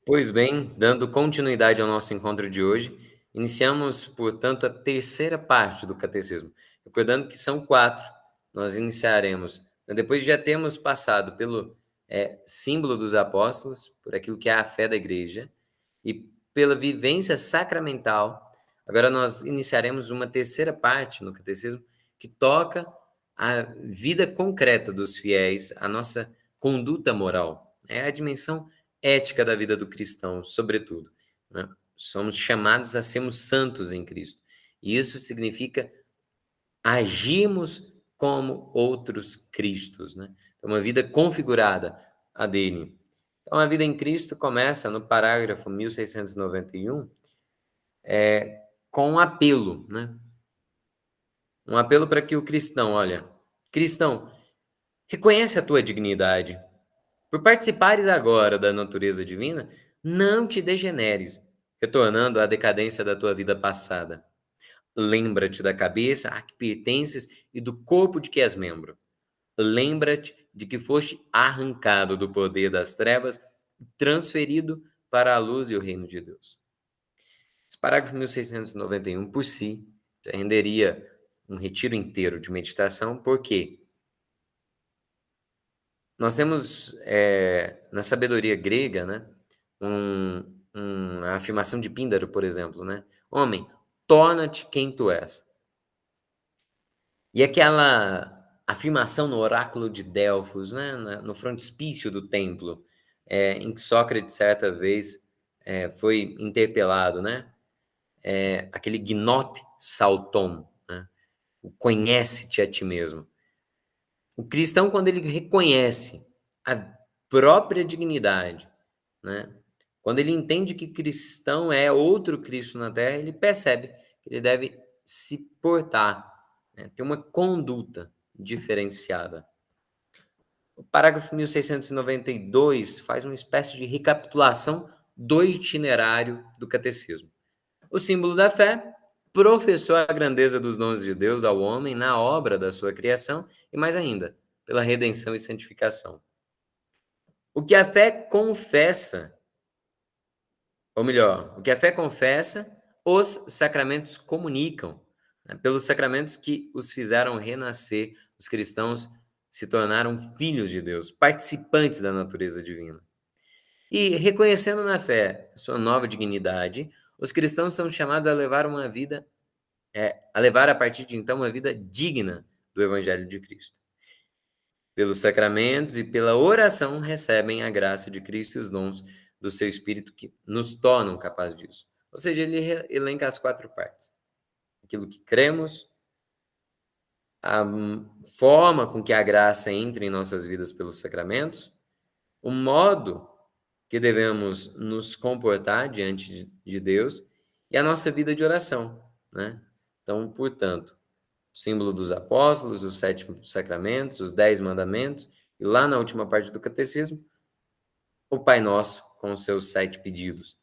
Pois bem, dando continuidade ao nosso encontro de hoje, iniciamos, portanto, a terceira parte do catecismo. Recordando que são quatro, nós iniciaremos, depois de já termos passado pelo símbolo dos apóstolos, por aquilo que é a fé da igreja, e pela vivência sacramental, agora nós iniciaremos uma terceira parte no catecismo que toca a vida concreta dos fiéis, a nossa conduta moral. É a dimensão ética da vida do cristão, sobretudo, né? Somos chamados a sermos santos em Cristo. E isso significa agirmos como outros Cristos, né? Então, uma vida configurada a dele. Então, a vida em Cristo começa no parágrafo 1691, com um apelo, né? Um apelo para que o cristão, olha, cristão, reconhece a tua dignidade. Por participares agora da natureza divina, não te degeneres, retornando à decadência da tua vida passada. Lembra-te da cabeça a que pertences e do corpo de que és membro. Lembra-te de que foste arrancado do poder das trevas e transferido para a luz e o reino de Deus. Esse parágrafo 1691, por si, já renderia um retiro inteiro de meditação, porque nós temos, na sabedoria grega, né, a afirmação de Píndaro, por exemplo, né? Homem, torna-te quem tu és. E aquela afirmação no oráculo de Delfos, né, no frontispício do templo, em que Sócrates, certa vez, foi interpelado, né? Aquele gnote salton, né? O conhece-te a ti mesmo. O cristão, quando ele reconhece a própria dignidade, né? Quando ele entende que cristão é outro Cristo na Terra, ele percebe que ele deve se portar, né? Ter uma conduta diferenciada. O parágrafo 1692 faz uma espécie de recapitulação do itinerário do catecismo. O símbolo da fé professou a grandeza dos dons de Deus ao homem na obra da sua criação e, mais ainda, pela redenção e santificação. O que a fé confessa, ou melhor, o que a fé confessa, os sacramentos comunicam, né? Pelos sacramentos que os fizeram renascer, os cristãos se tornaram filhos de Deus, participantes da natureza divina. E reconhecendo na fé sua nova dignidade, os cristãos são chamados a levar uma vida, a levar a partir de então uma vida digna do Evangelho de Cristo. Pelos sacramentos e pela oração recebem a graça de Cristo e os dons do seu Espírito que nos tornam capazes disso. Ou seja, ele elenca as quatro partes. Aquilo que cremos, a forma com que a graça entra em nossas vidas pelos sacramentos, o modo que devemos nos comportar diante de Deus e a nossa vida de oração, né? Então, portanto, o símbolo dos apóstolos, os 7 sacramentos, os 10 mandamentos, e lá na última parte do catecismo, o Pai Nosso com os seus 7 pedidos,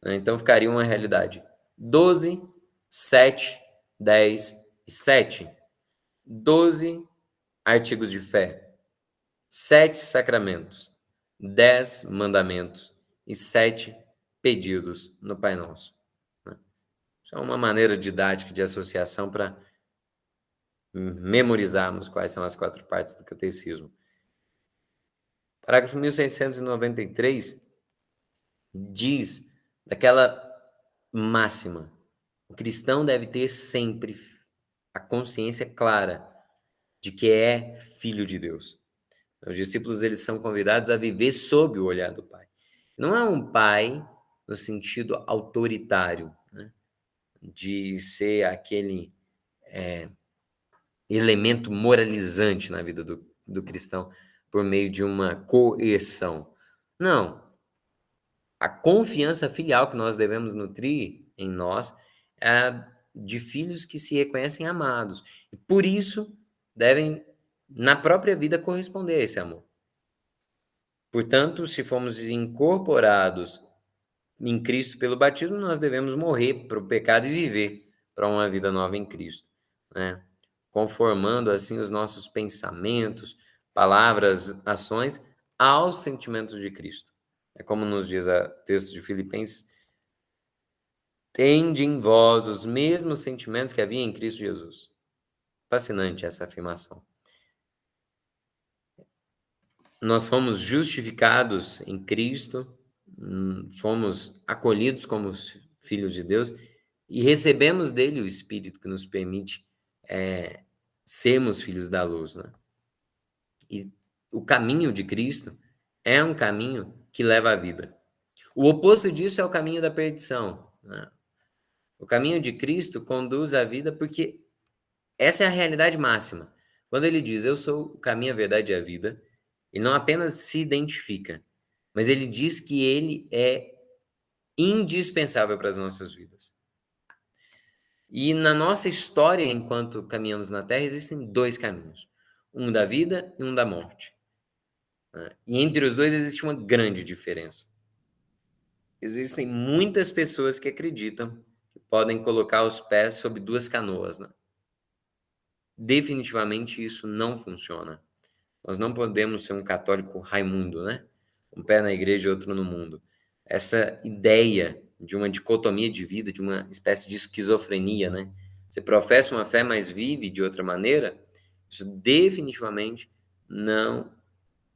né? Então, ficaria uma realidade: 12, 7, 10 e 7. 12 artigos de fé, 7 sacramentos, 10 mandamentos e 7 pedidos no Pai Nosso, né? Isso é uma maneira didática de associação para memorizarmos quais são as 4 partes do catecismo. Parágrafo 1693 diz daquela máxima: o cristão deve ter sempre a consciência clara de que é filho de Deus. Os discípulos, eles são convidados a viver sob o olhar do Pai. Não é um pai no sentido autoritário, né, de ser aquele elemento moralizante na vida do cristão por meio de uma coerção. Não. A confiança filial que nós devemos nutrir em nós é a de filhos que se reconhecem amados. E por isso devem, na própria vida, corresponder a esse amor. Portanto, se fomos incorporados em Cristo pelo batismo, nós devemos morrer para o pecado e viver para uma vida nova em Cristo, né? Conformando assim os nossos pensamentos, palavras, ações aos sentimentos de Cristo. É como nos diz o texto de Filipenses: "Tende em vós os mesmos sentimentos que havia em Cristo Jesus". Fascinante essa afirmação. Nós fomos justificados em Cristo, fomos acolhidos como os filhos de Deus e recebemos dele o Espírito que nos permite, sermos filhos da luz, né. E o caminho de Cristo é um caminho que leva à vida. O oposto disso é o caminho da perdição, né. O caminho de Cristo conduz à vida, porque essa é a realidade máxima. Quando ele diz: "Eu sou o caminho, a verdade e a vida", ele não apenas se identifica, mas ele diz que ele é indispensável para as nossas vidas. E na nossa história, enquanto caminhamos na Terra, existem 2 caminhos, um da vida e um da morte, né. E entre os 2 existe uma grande diferença. Existem muitas pessoas que acreditam que podem colocar os pés sobre 2 canoas, né. Definitivamente isso não funciona. Nós não podemos ser um católico Raimundo, né, um pé na igreja e outro no mundo. Essa ideia de uma dicotomia de vida, de uma espécie de esquizofrenia, né, você professa uma fé, mas vive de outra maneira, isso definitivamente não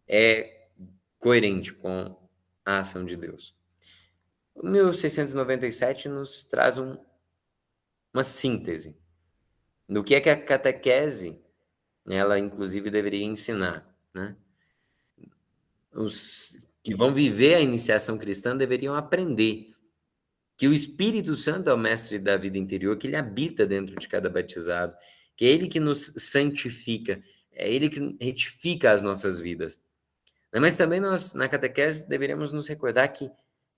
é coerente com a ação de Deus. O 1697 nos traz uma síntese do que é que a catequese, ela inclusive deveria ensinar, né. Os que vão viver a iniciação cristã deveriam aprender que o Espírito Santo é o mestre da vida interior, que ele habita dentro de cada batizado, que é ele que nos santifica, é ele que retifica as nossas vidas. Mas também nós, na catequese, deveríamos nos recordar que,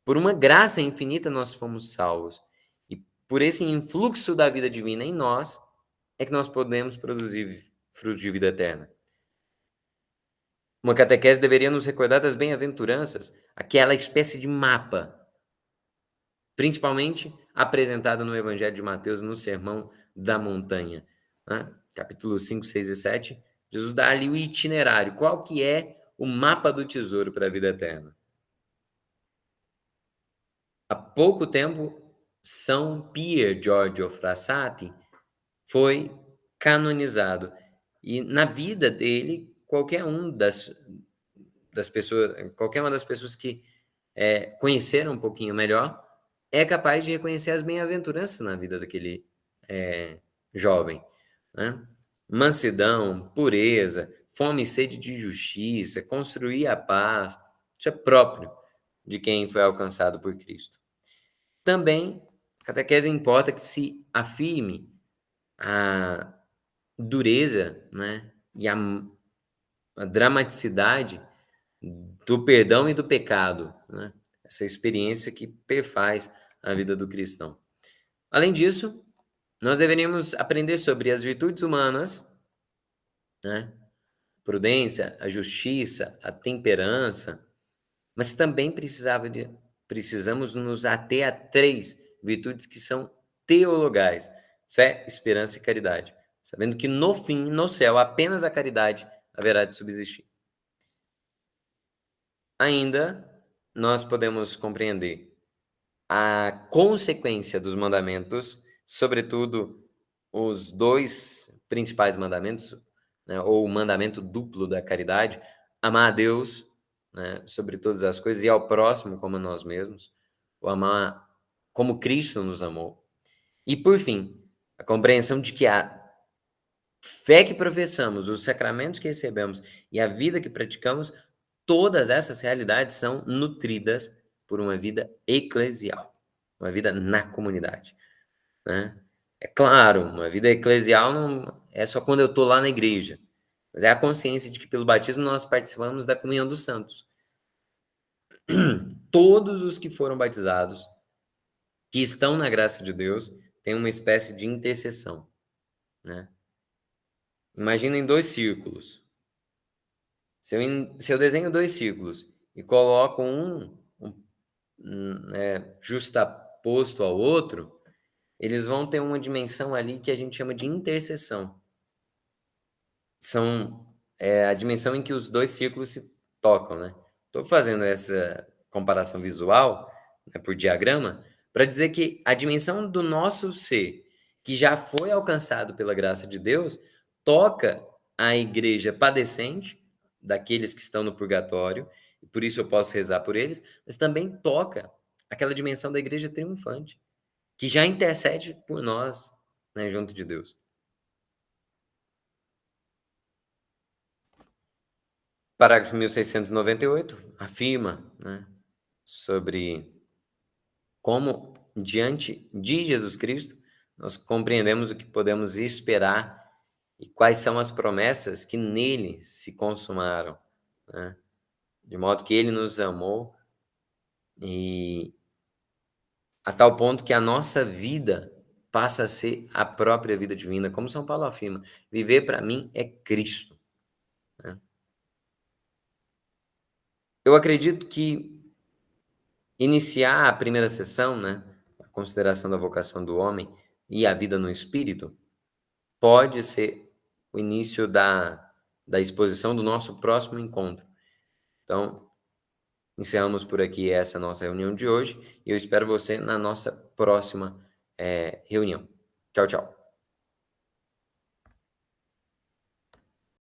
por uma graça infinita, nós fomos salvos. E por esse influxo da vida divina em nós, é que nós podemos produzir frutos de vida eterna. Uma catequese deveria nos recordar das bem-aventuranças, aquela espécie de mapa, principalmente apresentada no Evangelho de Mateus, no Sermão da Montanha, né, capítulos 5, 6 e 7, Jesus dá ali o itinerário, qual que é o mapa do tesouro para a vida eterna. Há pouco tempo, São Pier Giorgio Frassati foi canonizado, e na vida dele, qualquer uma das pessoas que, conheceram um pouquinho melhor, é capaz de reconhecer as bem-aventuranças na vida daquele, jovem, né. Mansidão, pureza, fome e sede de justiça, construir a paz, isso é próprio de quem foi alcançado por Cristo. Também, a catequese importa que se afirme a dureza, né, e a dramaticidade do perdão e do pecado, né, essa experiência que perfaz a vida do cristão. Além disso, nós deveríamos aprender sobre as virtudes humanas, né, prudência, a justiça, a temperança, mas também precisamos nos ater a 3 virtudes que são teologais: fé, esperança e caridade, sabendo que no fim, no céu, apenas a caridade haverá de subsistir. Ainda, nós podemos compreender a consequência dos mandamentos, sobretudo os 2 principais mandamentos, né, ou o mandamento duplo da caridade: amar a Deus, né, sobre todas as coisas, e ao próximo como a nós mesmos, o amar como Cristo nos amou. E, por fim, a compreensão de que a fé que professamos, os sacramentos que recebemos e a vida que praticamos, todas essas realidades são nutridas por uma vida eclesial, uma vida na comunidade, né. É claro, uma vida eclesial não é só quando eu estou lá na igreja, mas é a consciência de que pelo batismo nós participamos da comunhão dos santos. Todos os que foram batizados, que estão na graça de Deus, têm uma espécie de intercessão, né. Imaginem 2 círculos. Se eu desenho 2 círculos e coloco justaposto ao outro, eles vão ter uma dimensão ali que a gente chama de interseção. São, a dimensão em que os 2 círculos se tocam, né. Estou fazendo essa comparação visual, né, por diagrama, para dizer que a dimensão do nosso ser, que já foi alcançado pela graça de Deus, toca a igreja padecente, daqueles que estão no purgatório, e por isso eu posso rezar por eles, mas também toca aquela dimensão da igreja triunfante, que já intercede por nós, né, junto de Deus. Parágrafo 1698 afirma, né, sobre como, diante de Jesus Cristo, nós compreendemos o que podemos esperar e quais são as promessas que nele se consumaram, né? De modo que ele nos amou e a tal ponto que a nossa vida passa a ser a própria vida divina, como São Paulo afirma: viver para mim é Cristo, né? Eu acredito que iniciar a primeira sessão, né, a consideração da vocação do homem e a vida no espírito, pode ser o início da exposição do nosso próximo encontro. Então, encerramos por aqui essa nossa reunião de hoje e eu espero você na nossa próxima, reunião. Tchau, tchau.